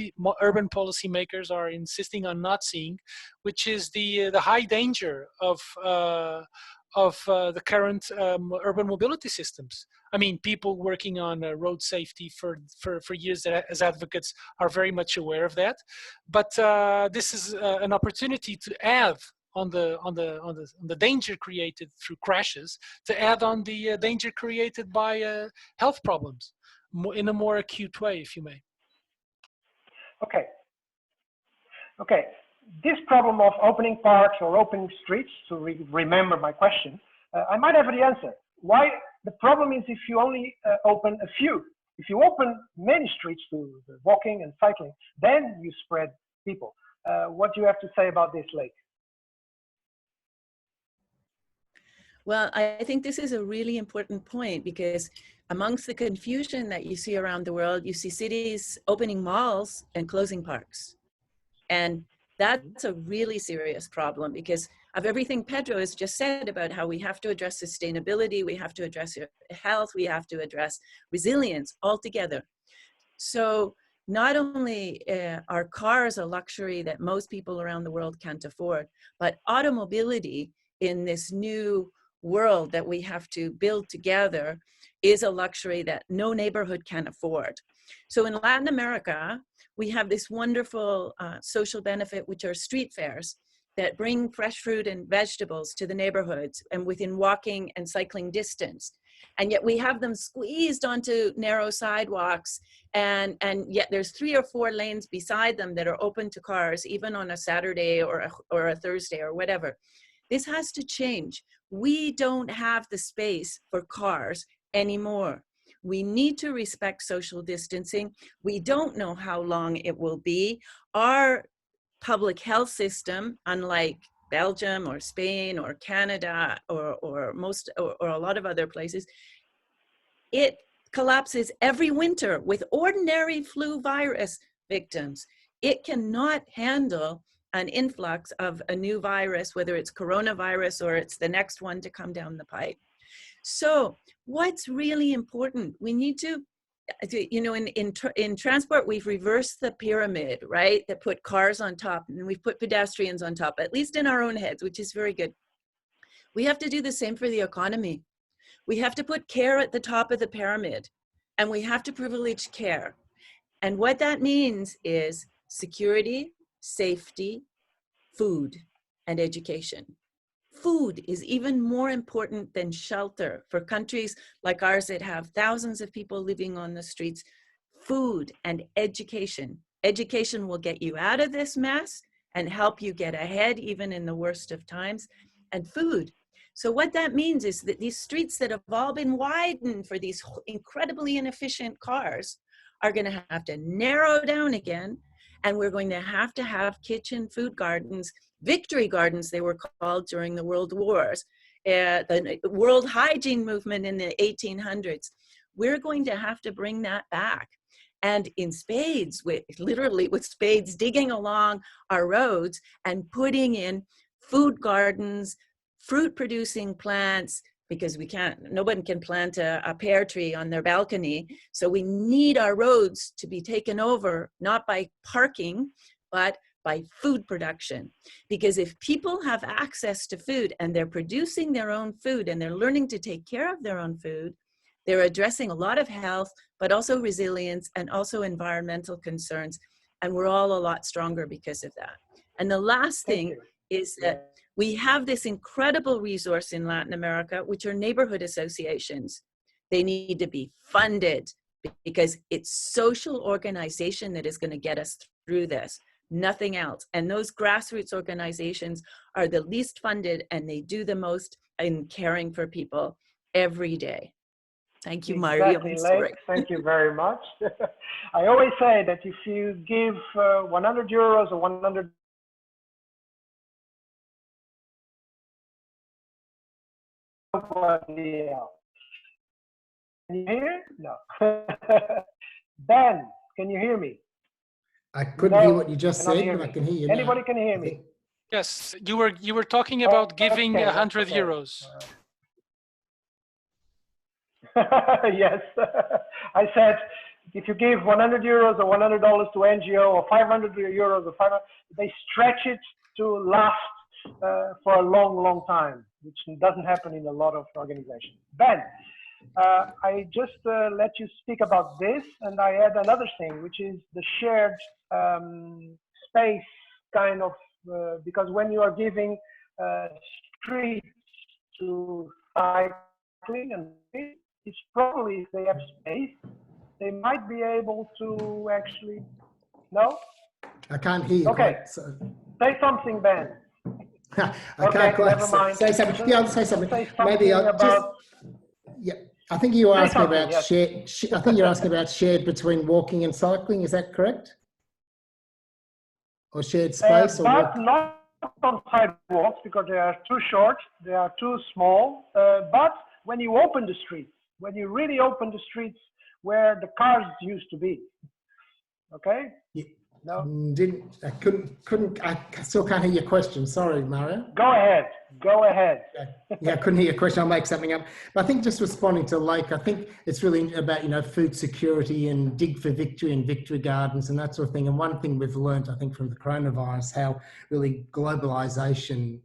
urban policymakers are insisting on not seeing, which is the high danger of the current urban mobility systems. I mean, people working on road safety for years as advocates are very much aware of that. But this is an opportunity to add on the danger created through crashes, to add on the danger created by health problems in a more acute way, if you may. Okay. Okay. This problem of opening parks or opening streets, to remember my question, I might have the answer. Why? The problem is if you only open a few. If you open many streets to walking and cycling, then you spread people. What do you have to say about this, Lake? Well, I think this is a really important point, because amongst the confusion that you see around the world, you see cities opening malls and closing parks. And that's a really serious problem, because of everything Pedro has just said about how we have to address sustainability, we have to address health, we have to address resilience altogether. So not only are cars a luxury that most people around the world can't afford, but automobility in this new world that we have to build together is a luxury that no neighborhood can afford. So in Latin America, we have this wonderful social benefit, which are street fairs that bring fresh fruit and vegetables to the neighborhoods and within walking and cycling distance. And yet we have them squeezed onto narrow sidewalks, and yet there's 3 or 4 lanes beside them that are open to cars, even on a Saturday or a Thursday or whatever. This has to change. We don't have the space for cars anymore. We need to respect social distancing. We don't know how long it will be. Our public health system, unlike Belgium or Spain or Canada or a lot of other places, it collapses every winter with ordinary flu virus victims. It cannot handle an influx of a new virus, whether it's coronavirus or it's the next one to come down the pipe. So what's really important? We need to, you know, in transport, we've reversed the pyramid, right? That put cars on top and we've put pedestrians on top, at least in our own heads, which is very good. We have to do the same for the economy. We have to put care at the top of the pyramid, and we have to privilege care. And what that means is security, safety, food, and education. Food is even more important than shelter for countries like ours that have thousands of people living on the streets. Food and education. Education will get you out of this mess and help you get ahead even in the worst of times. And food. So what that means is that these streets that have all been widened for these incredibly inefficient cars are going to have to narrow down again, and we're going to have kitchen food gardens, victory gardens they were called during the World Wars, the World Hygiene Movement in the 1800s. We're going to have to bring that back. And in spades, literally with spades, digging along our roads and putting in food gardens, fruit producing plants, because nobody can plant a pear tree on their balcony. So we need our roads to be taken over, not by parking, but by food production. Because if people have access to food and they're producing their own food and they're learning to take care of their own food, they're addressing a lot of health, but also resilience and also environmental concerns. And we're all a lot stronger because of that. And the last thing is that we have this incredible resource in Latin America, which are neighborhood associations. They need to be funded because it's social organization that is going to get us through this, nothing else. And those grassroots organizations are the least funded and they do the most in caring for people every day. Thank you, Mario. Exactly, thank you very much. I always say that if you give 100 euros or 100 nobody else. Can you hear? No. Ben, can you hear me? I couldn't hear what you just said, but I can hear you now. Anybody can hear me? Yes, you were talking about giving 100 euros. Yes, I said if you give 100 euros or $100 to NGO or 500 euros or 500, they stretch it to last for a long, long time, which doesn't happen in a lot of organizations. Ben, I just let you speak about this, and I add another thing, which is the shared space kind of, because when you are giving streets to cycling, and it's probably, if they have space, they might be able to actually, no? I can't hear you. Okay, quite, so. Say something, Ben. I can't quite say something. Yeah, I'll say something. Maybe I'll just. Yeah, I think you were asking about shared. I think you're asking about shared between walking and cycling. Is that correct? Or shared space? But not on sidewalks because they are too short. They are too small. But when you open the streets, when you really open the streets where the cars used to be, okay? Yeah. No, I still can't hear your question. Sorry, Mario. Go ahead. Yeah, I couldn't hear your question. I'll make something up. But I think just responding to Lake, I think it's really about, food security and dig for victory and victory gardens and that sort of thing. And one thing we've learned, I think, from the coronavirus, how really globalization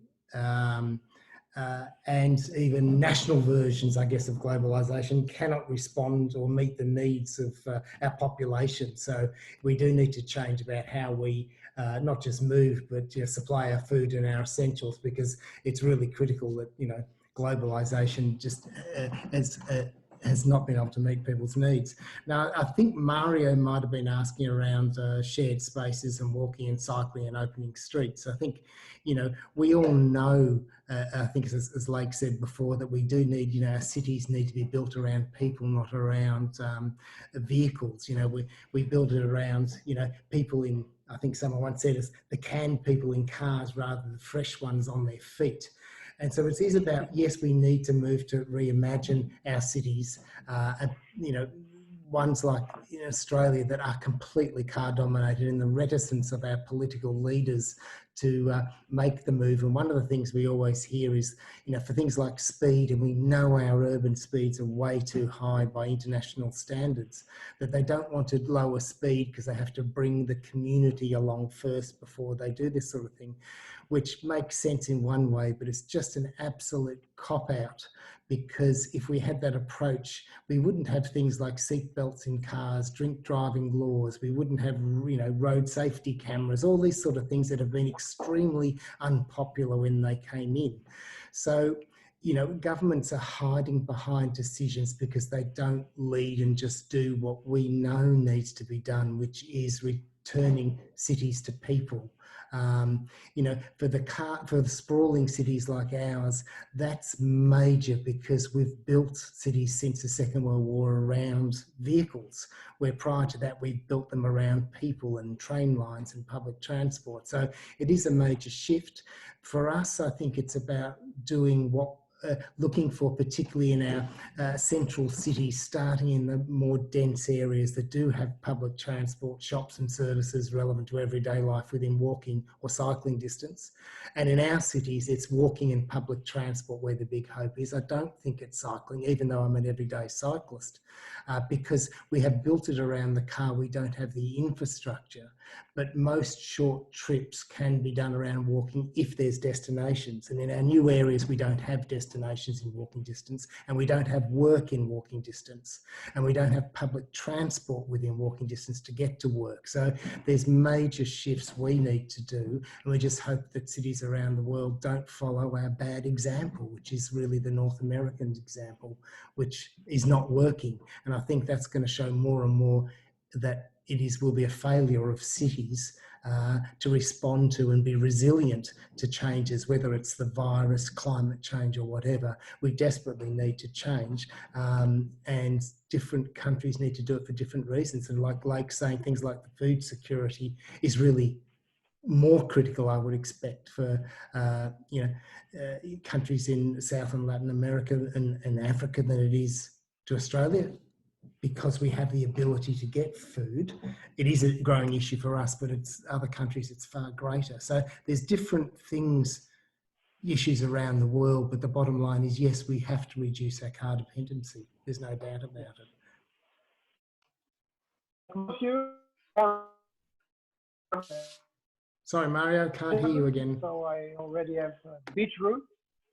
and even national versions, I guess, of globalization cannot respond or meet the needs of our population. So we do need to change about how we not just move, but supply our food and our essentials, because it's really critical that, globalization just has not been able to meet people's needs. Now, I think Mario might have been asking around shared spaces and walking and cycling and opening streets. I think, you know, we all know, I think as Lake said before, that we do need, you know, our cities need to be built around people, not around vehicles. You know, we build it around, you know, people in, I think someone once said, it's the canned people in cars rather than the fresh ones on their feet. And so it is about, yes, we need to move to reimagine our cities, you know, ones like in Australia that are completely car dominated, and the reticence of our political leaders to make the move. And one of the things we always hear is, you know, for things like speed, and we know our urban speeds are way too high by international standards, that they don't want to lower speed because they have to bring the community along first before they do this sort of thing, which makes sense in one way, but it's just an absolute cop-out, because if we had that approach, we wouldn't have things like seat belts in cars, drink driving laws, we wouldn't have, you know, road safety cameras, all these sort of things that have been extremely unpopular when they came in. So, you know, governments are hiding behind decisions because they don't lead and just do what we know needs to be done, which is returning cities to people. You know, for the sprawling cities like ours, that's major because we've built cities since the Second World War around vehicles, where prior to that we've built them around people and train lines and public transport. So it is a major shift. For us, I think it's about doing what looking for, particularly in our central cities, starting in the more dense areas that do have public transport, shops and services relevant to everyday life within walking or cycling distance. And in our cities, it's walking and public transport where the big hope is. I don't think it's cycling, even though I'm an everyday cyclist, because we have built it around the car. We don't have the infrastructure, but most short trips can be done around walking if there's destinations. And in our new areas, we don't have destinations in walking distance, and we don't have work in walking distance, and we don't have public transport within walking distance to get to work. So there's major shifts we need to do, and we just hope that cities around the world don't follow our bad example, which is really the North American example, which is not working. And I think that's going to show more and more that will be a failure of cities to respond to and be resilient to changes, whether it's the virus, climate change or whatever. We desperately need to change, and different countries need to do it for different reasons. And like Lake saying, things like the food security is really more critical, I would expect, for you know, countries in South and Latin America and Africa than it is to Australia, because we have the ability to get food. It is a growing issue for us, but it's other countries, it's far greater. So there's different things, issues around the world, but the bottom line is, yes, we have to reduce our car dependency. There's no doubt about it. Thank you. Sorry, Mario, can't hear you again. So I already have beetroot.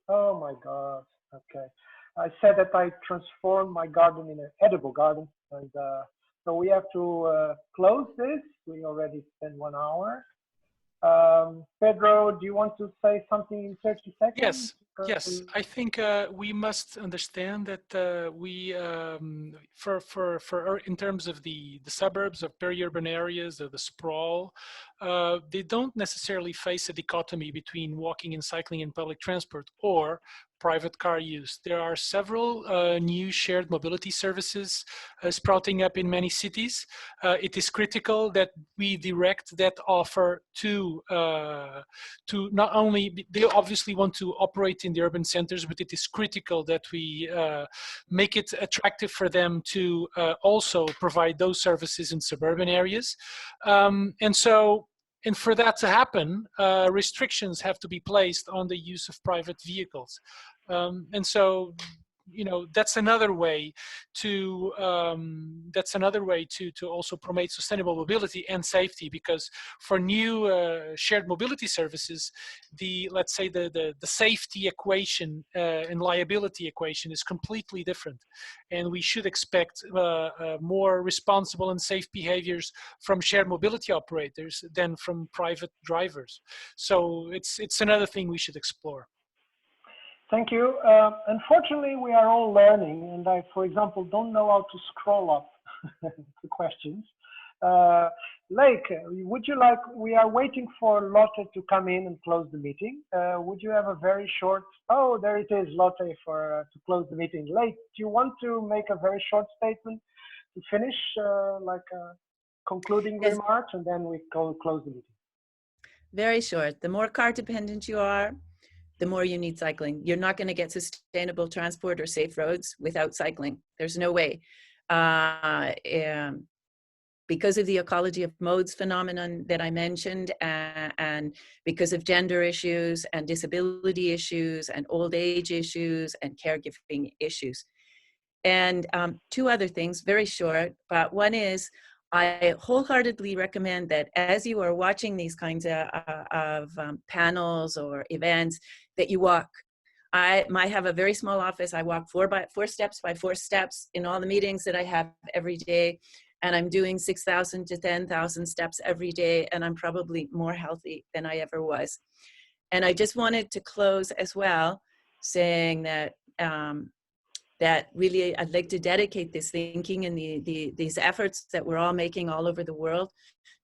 Oh my God, okay. I said that I transformed my garden in an edible garden, and so we have to close this. We already spent 1 hour. Pedro, do you want to say something in 30 seconds? Yes. I think we must understand that we, in terms of the suburbs of peri-urban areas or the sprawl, they don't necessarily face a dichotomy between walking and cycling and public transport or private car use. There are several new shared mobility services sprouting up in many cities. It is critical that we direct that offer to not only, they obviously want to operate in the urban centers, but it is critical that we make it attractive for them to also provide those services in suburban areas. And for that to happen, restrictions have to be placed on the use of private vehicles. And so, you know, that's another way to also promote sustainable mobility and safety, because for new shared mobility services, let's say the safety equation and liability equation is completely different, and we should expect more responsible and safe behaviors from shared mobility operators than from private drivers. So it's another thing we should explore. Thank you. Unfortunately, we are all learning, and I, for example, don't know how to scroll up the questions. Lake, would you like, we are waiting for Lotte to come in and close the meeting. Would you have a very short, oh, there it is, Lotte, for to close the meeting. Lake, do you want to make a very short statement to finish, like concluding remarks, and then we close the meeting? Very short. The more car dependent you are, the more you need cycling. You're not going to get sustainable transport or safe roads without cycling. There's no way. Because of the ecology of modes phenomenon that I mentioned, and because of gender issues and disability issues and old age issues and caregiving issues. And two other things, very short, but one is, I wholeheartedly recommend that as you are watching these kinds of panels or events, that you walk. I have a very small office. I walk 4 steps by 4 steps in all the meetings that I have every day. And I'm doing 6,000 to 10,000 steps every day. And I'm probably more healthy than I ever was. And I just wanted to close as well, saying that that really I'd like to dedicate this thinking and these efforts that we're all making all over the world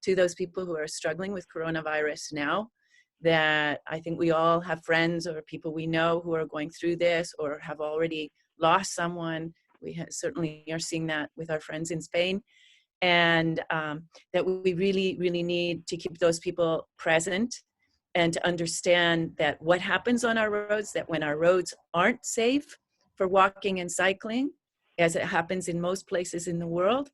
to those people who are struggling with coronavirus now. That I think we all have friends or people we know who are going through this or have already lost someone. We certainly are seeing that with our friends in Spain. And that we really, really need to keep those people present and to understand that what happens on our roads, that when our roads aren't safe for walking and cycling, as it happens in most places in the world,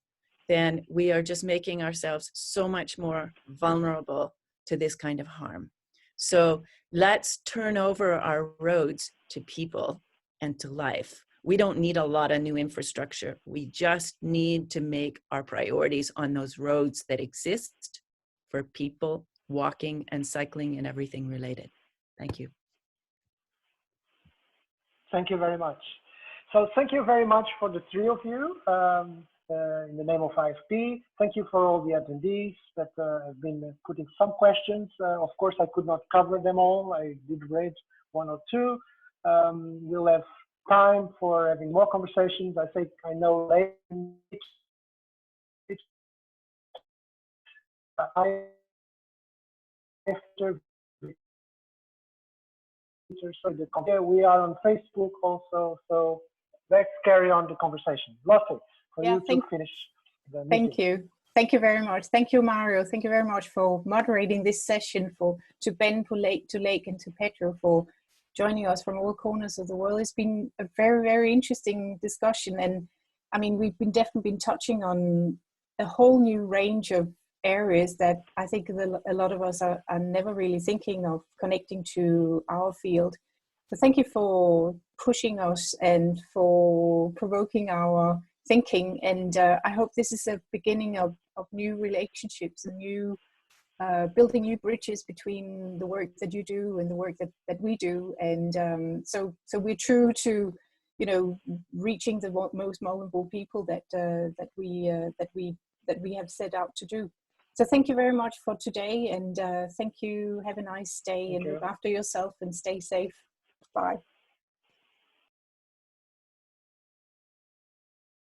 then we are just making ourselves so much more vulnerable to this kind of harm. So let's turn over our roads to people and to life. We don't need a lot of new infrastructure. We just need to make our priorities on those roads that exist for people walking and cycling and everything related. Thank you. Thank you very much. So thank you very much for the three of you in the name of IFP. Thank you for all the attendees that have been putting some questions. Of course, I could not cover them all. I did raise one or two. We'll have time for having more conversations. I think I know later. We are on Facebook also, so let's carry on the conversation. Lotte, for you to finish the meeting. Thank you very much. Thank you, Mario. Thank you very much for moderating this session, to Ben, to Lake, and to Pedro for joining us from all corners of the world. It's been a very, very interesting discussion. And I mean, we've definitely been touching on a whole new range of areas that I think a lot of us are never really thinking of connecting to our field. So thank you for pushing us and for provoking our thinking. And I hope this is a beginning of new relationships and new building new bridges between the work that you do and the work that we do. And so we're true to, you know, reaching the most vulnerable people that we have set out to do. So thank you very much for today, and thank you. Have a nice day, and look after yourself and stay safe. Bye.